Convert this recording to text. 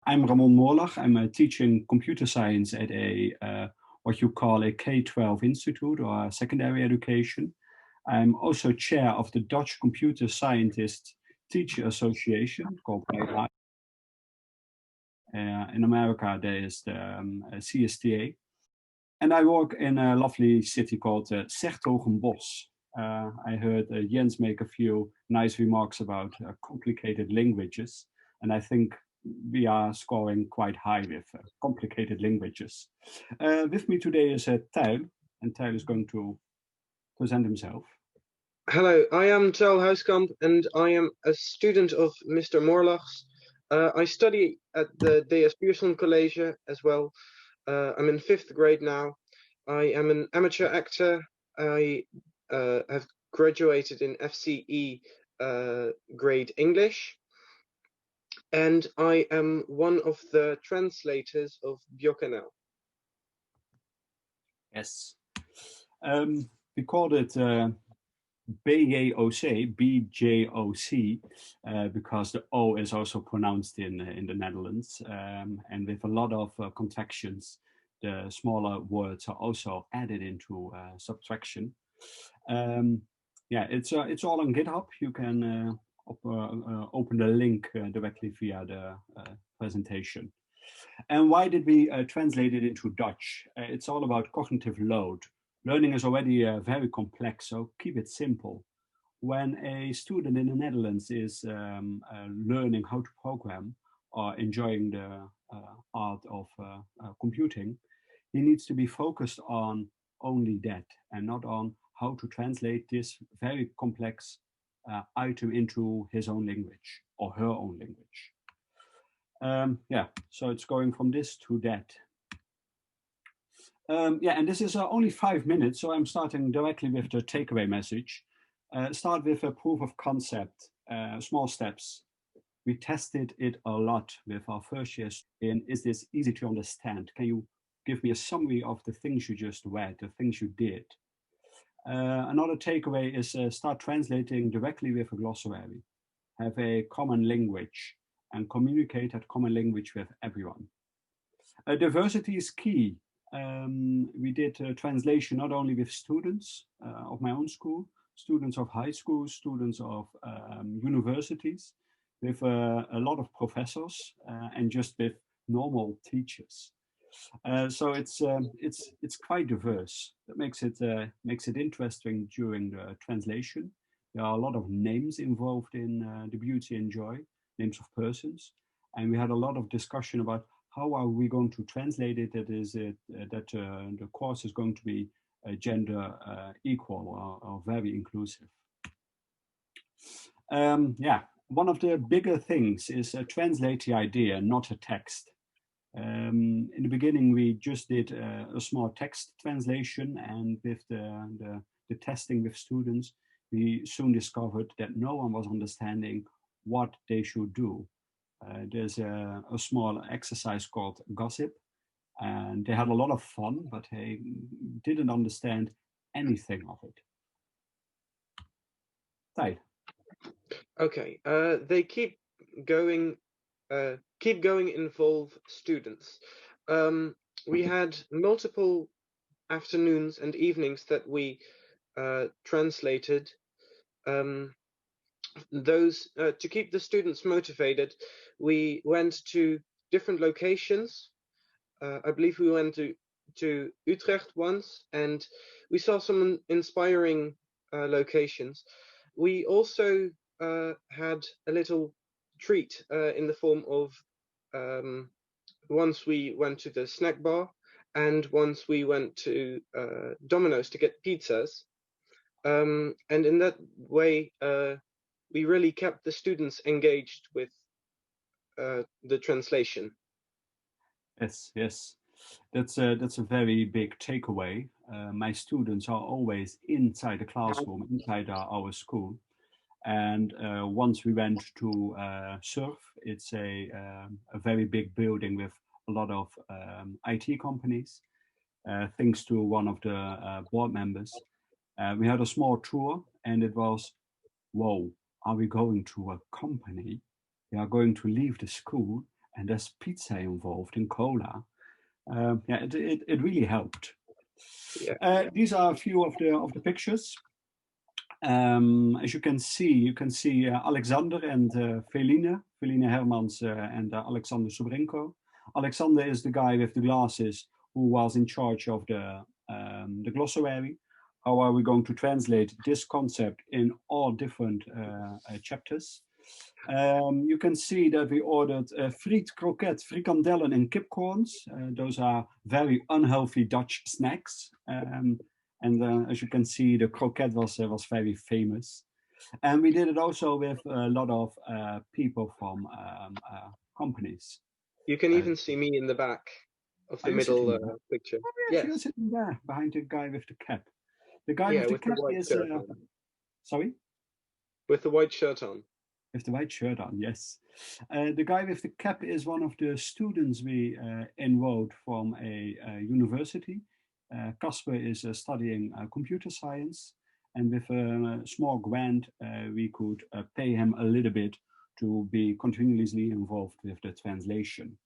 I'm Ramon Morlach. I'm teaching computer science at a what you call a K-12 institute or secondary education. I'm also chair of the Dutch Computer Scientist Teacher Association called KAI. In America, there is the CSTA. And I work in a lovely city called 's-Hertogenbosch. I heard Jens make a few nice remarks about complicated languages, and I think we are scoring quite high with complicated languages. With me today is Tijl, and Tijl is going to present himself. Hello, I am Tijl Huiskamp, and I am a student of Mr. Morlach's. I study at the DS Pierson College as well. I'm in 5th grade now. I am an amateur actor. I have graduated in FCE grade English. And I am one of the translators of BioKanal. Yes. We called it BJOC, because the O is also pronounced in the Netherlands, and with a lot of contractions, the smaller words are also added into subtraction. Yeah, it's all on GitHub. You can open the link directly via the presentation. And why did we translate it into Dutch? It's all about cognitive load. Learning is already very complex, so keep it simple. When a student in the Netherlands is learning how to program or enjoying the art of computing, he needs to be focused on only that and not on how to translate this very complex item into his own language or her own language. Yeah, so it's going from this to that. Yeah, and this is only 5 minutes, so I'm starting directly with the takeaway message. Start with a proof of concept, small steps. We tested it a lot with our first years in, is this easy to understand? Can you give me a summary of the things you just read, the things you did? Another takeaway is start translating directly with a glossary. Have a common language and communicate that common language with everyone. Diversity is key. We did a translation not only with students of my own school, students of high school, students of universities, with a lot of professors and just with normal teachers. So it's quite diverse. That makes it interesting during the translation. There are a lot of names involved in the beauty and joy, names of persons, and we had a lot of discussion about how are we going to translate it. That is it that the course is going to be gender equal or very inclusive. Yeah, one of the bigger things is translate the idea, not a text. In the beginning, we just did a small text translation, and with the testing with students, we soon discovered that no one was understanding what they should do. There's a small exercise called Gossip, and they had a lot of fun, but they didn't understand anything of it. Tijl. Okay, they keep going involve students. We had multiple afternoons and evenings that we translated. Those to keep the students motivated, we went to different locations. I believe we went to Utrecht once, and we saw some inspiring locations. We also had a little treat in the form of once we went to the snack bar, and once we went to Domino's to get pizzas. And in that way, we really kept the students engaged with the translation. Yes, that's a very big takeaway. My students are always inside the classroom, inside our school. And once we went to SURF, it's a very big building with a lot of IT companies. Thanks to one of the board members, we had a small tour, and it was, whoa, are we going to a company? We are going to leave the school and there's pizza involved and cola. Yeah, it really helped. Yeah. These are a few of the pictures. As you can see Alexander and Feline Hermans and Alexander Sobrenko. Alexander is the guy with the glasses who was in charge of the glossary. How are we going to translate this concept in all different chapters? You can see that we ordered friet, croquette, frikandellen and kipcorns. Those are very unhealthy Dutch snacks. And as you can see, the croquette was very famous. And we did it also with a lot of people from companies. You can even see me in the back of the middle picture. Oh, yes, you're sitting there behind the guy with the cap. The guy Yeah, with the with cap the white is shirt on. sorry? With the white shirt on. With the white shirt on, yes. The guy with the cap is one of the students we enrolled from a university. Casper is studying computer science, and with a small grant, we could pay him a little bit to be continuously involved with the translation.